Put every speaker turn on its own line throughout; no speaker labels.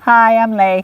Hi, I'm Lee,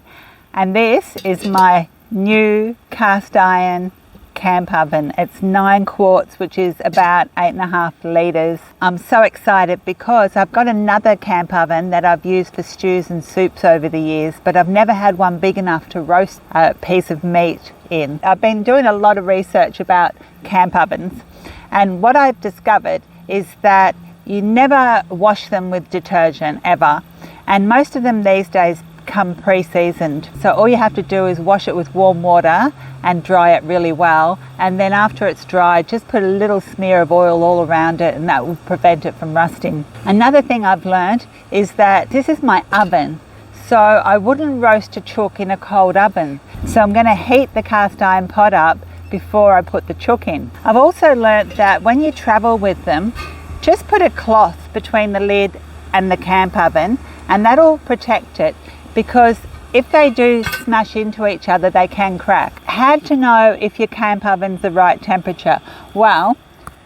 and this is my new cast iron camp oven. It's 9 quarts, which is about 8.5 litres. I'm so excited because I've got another camp oven that I've used for stews and soups over the years, but I've never had one big enough to roast a piece of meat in. I've been doing a lot of research about camp ovens, and what I've discovered is that you never wash them with detergent ever, and most of them these days come pre-seasoned. So all you have to do is wash it with warm water and dry it really well, and then after it's dried, just put a little smear of oil all around it, and that will prevent it from rusting. Another thing I've learned is that this is my oven, so I wouldn't roast a chook in a cold oven. So I'm going to heat the cast iron pot up before I put the chook in. I've also learnt that when you travel with them, just put a cloth between the lid and the camp oven, and that'll protect it, because if they do smash into each other, they can crack. How to know if your camp oven's the right temperature? Well,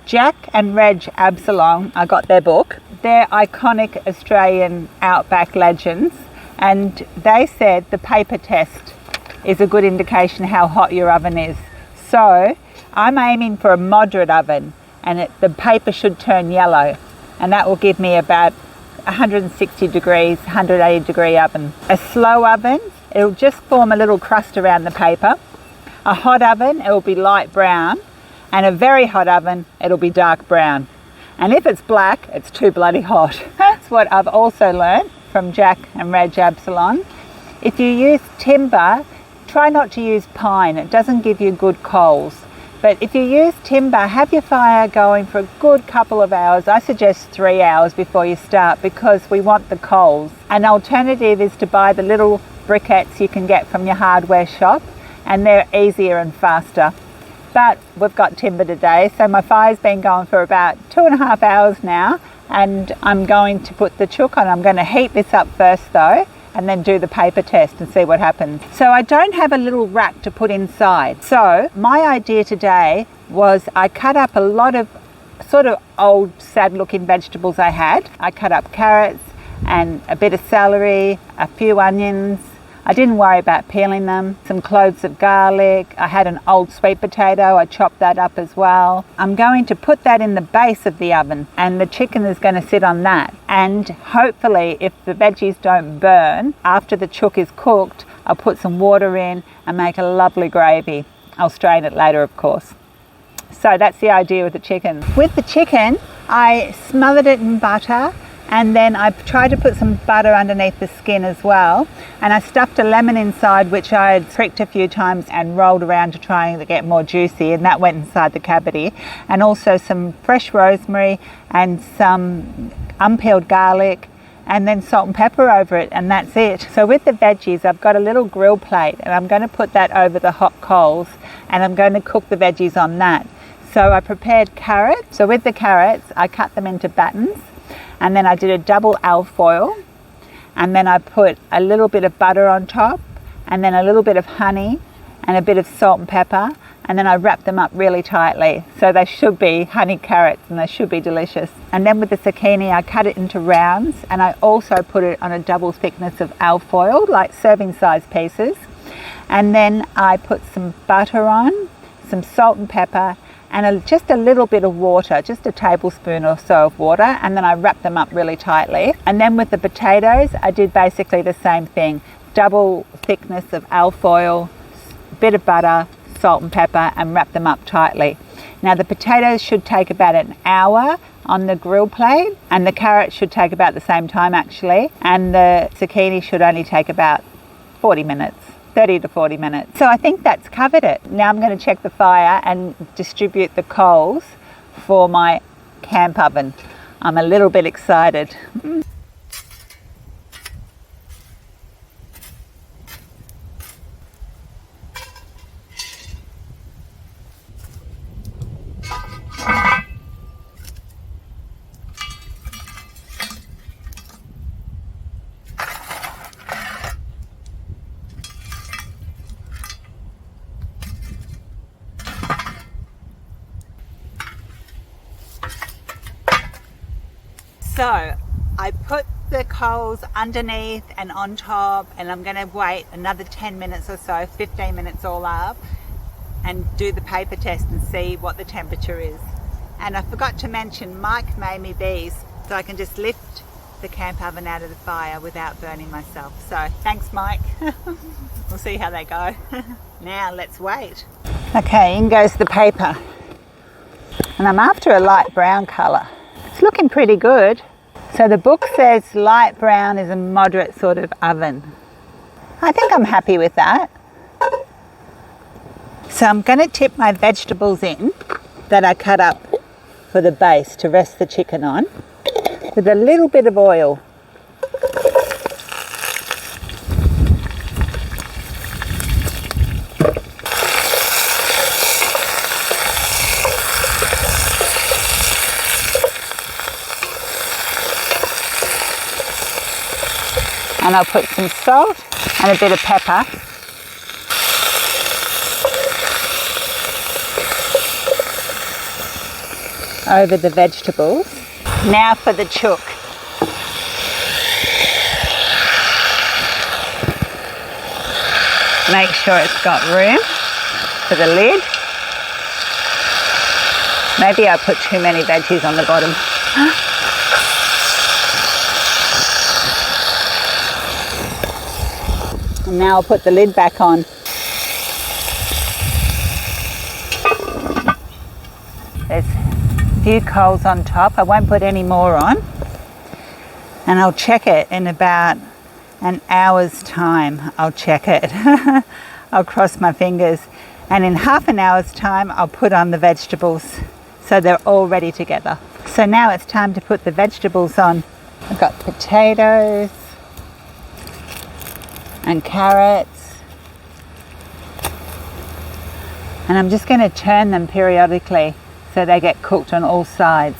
Jack and Reg Absalom, I got their book. They're iconic Australian Outback legends, and they said the paper test is a good indication how hot your oven is. So I'm aiming for a moderate oven, and the paper should turn yellow, and that will give me about 160 degrees, 180 degree oven. A slow oven, it'll just form a little crust around the paper. A hot oven, it'll be light brown, and a very hot oven, it'll be dark brown. And if it's black, it's too bloody hot. That's what I've also learned from Jack and Reg Absalom. If you use timber, try not to use pine. It doesn't give you good coals. But if you use timber, have your fire going for a good couple of hours. I suggest 3 hours before you start, because we want the coals. An alternative is to buy the little briquettes you can get from your hardware shop, and they're easier and faster. But we've got timber today, so my fire's been going for about 2.5 hours now, and I'm going to put the chook on. I'm going to heat this up first though, and then do the paper test and see what happens. So I don't have a little rack to put inside. So my idea today was I cut up a lot of sort of old sad looking vegetables I had. I cut up carrots and a bit of celery, a few onions. I didn't worry about peeling them. Some cloves of garlic. I had an old sweet potato. I chopped that up as well. I'm going to put that in the base of the oven, and the chicken is going to sit on that. And hopefully, if the veggies don't burn after the chook is cooked, I'll put some water in and make a lovely gravy. I'll strain it later, of course. So that's the idea with the chicken. With the chicken, I smothered it in butter, and then I tried to put some butter underneath the skin as well, and I stuffed a lemon inside, which I had pricked a few times and rolled around to try and get more juicy, and that went inside the cavity, and also some fresh rosemary and some unpeeled garlic, and then salt and pepper over it, and that's it. So with the veggies, I've got a little grill plate, and I'm going to put that over the hot coals, and I'm going to cook the veggies on that. So I prepared carrots. So with the carrots, I cut them into battens, and then I did a double alfoil, and then I put a little bit of butter on top, and then a little bit of honey and a bit of salt and pepper, and then I wrapped them up really tightly. So they should be honey carrots, and they should be delicious. And then with the zucchini, I cut it into rounds, and I also put it on a double thickness of alfoil, like serving size pieces. And then I put some butter on, some salt and pepper, and just a little bit of water, just a tablespoon or so of water, and then I wrapped them up really tightly. And then with the potatoes, I did basically the same thing. Double thickness of alfoil, bit of butter, salt and pepper, and wrap them up tightly. Now the potatoes should take about an hour on the grill plate, and the carrots should take about the same time actually, and the zucchini should only take about 40 minutes. 30 to 40 minutes. So I think that's covered it. Now I'm going to check the fire and distribute the coals for my camp oven. I'm a little bit excited. So I put the coals underneath and on top, and I'm going to wait another 10 minutes or so, 15 minutes all up, and do the paper test and see what the temperature is. And I forgot to mention, Mike made me these so I can just lift the camp oven out of the fire without burning myself. So thanks, Mike. We'll see how they go. Now let's wait. Okay, in goes the paper. And I'm after a light brown colour. It's looking pretty good. So the book says light brown is a moderate sort of oven. I think I'm happy with that. So I'm going to tip my vegetables in that I cut up for the base to rest the chicken on with a little bit of oil. And I'll put some salt and a bit of pepper. Over the vegetables. Now for the chook. Make sure it's got room for the lid. Maybe I put too many veggies on the bottom. And now I'll put the lid back on. There's a few coals on top. I won't put any more on. And I'll check it in about an hour's time. I'll check it. I'll cross my fingers. And in half an hour's time, I'll put on the vegetables so they're all ready together. So now it's time to put the vegetables on. I've got potatoes and carrots, and I'm just going to turn them periodically so they get cooked on all sides.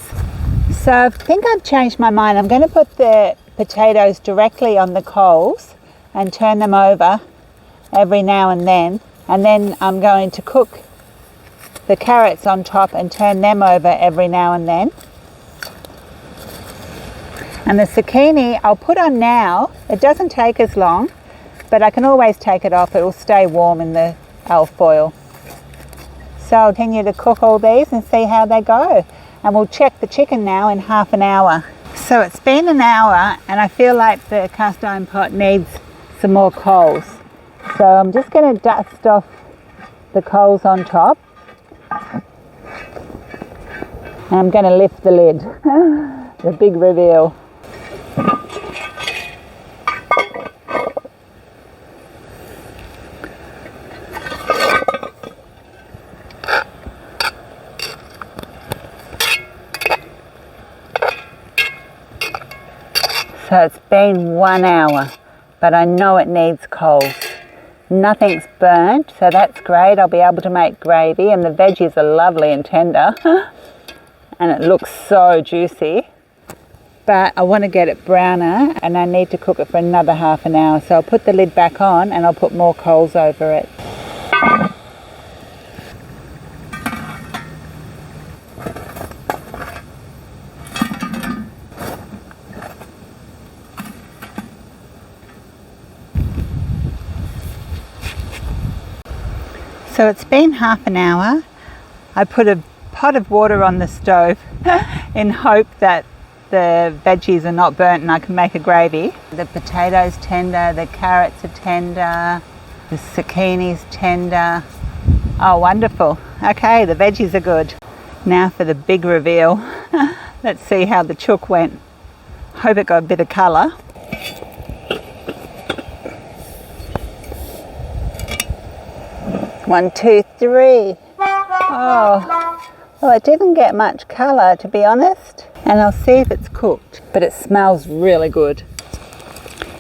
So I think I've changed my mind. I'm going to put the potatoes directly on the coals and turn them over every now and then I'm going to cook the carrots on top and turn them over every now and then. And the zucchini I'll put on now. It doesn't take as long, but I can always take it off. It will stay warm in the alfoil. So I'll continue to cook all these and see how they go. And we'll check the chicken now in half an hour. So it's been an hour and I feel like the cast iron pot needs some more coals. So I'm just going to dust off the coals on top. And I'm going to lift the lid. The big reveal. So it's been 1 hour, but I know it needs coals. Nothing's burnt, so that's great. I'll be able to make gravy, and the veggies are lovely and tender. And it looks so juicy. But I want to get it browner, and I need to cook it for another half an hour. So I'll put the lid back on, and I'll put more coals over it. So it's been half an hour. I put a pot of water on the stove in hope that the veggies are not burnt and I can make a gravy. The potatoes tender, the carrots are tender, the zucchini's tender. Oh, wonderful. Okay, the veggies are good. Now for the big reveal. Let's see how the chook went. Hope it got a bit of colour. One, two, three. Oh, well, it didn't get much colour, to be honest. And I'll see if it's cooked, but it smells really good.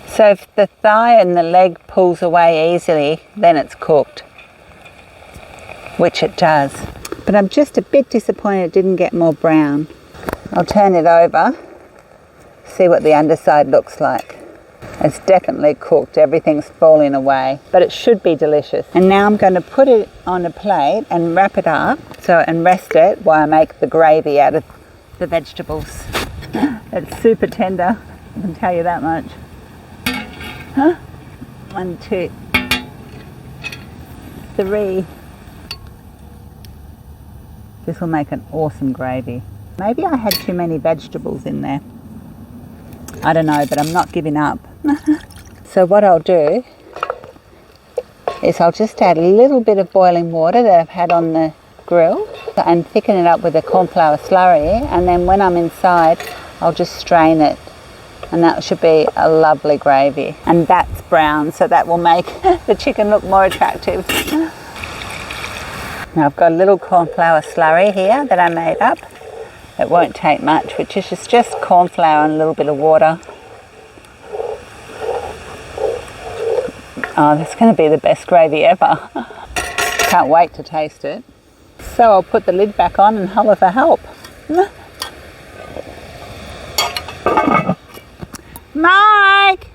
So if the thigh and the leg pulls away easily, then it's cooked, which it does. But I'm just a bit disappointed it didn't get more brown. I'll turn it over, see what the underside looks like. It's definitely cooked, everything's falling away, but it should be delicious. And now I'm going to put it on a plate and wrap it up and rest it while I make the gravy out of the vegetables. It's super tender. I can tell you that much. Huh? 1, 2, 3. This will make an awesome gravy. Maybe I had too many vegetables in there. I don't know, but I'm not giving up. So what I'll do is I'll just add a little bit of boiling water that I've had on the grill and thicken it up with a cornflour slurry, and then when I'm inside I'll just strain it, and that should be a lovely gravy. And that's brown, so that will make the chicken look more attractive. Now I've got a little cornflour slurry here that I made up. It won't take much, which is just corn flour and a little bit of water. Oh, that's going to be the best gravy ever. Can't wait to taste it. So I'll put the lid back on and holler for help. Mike!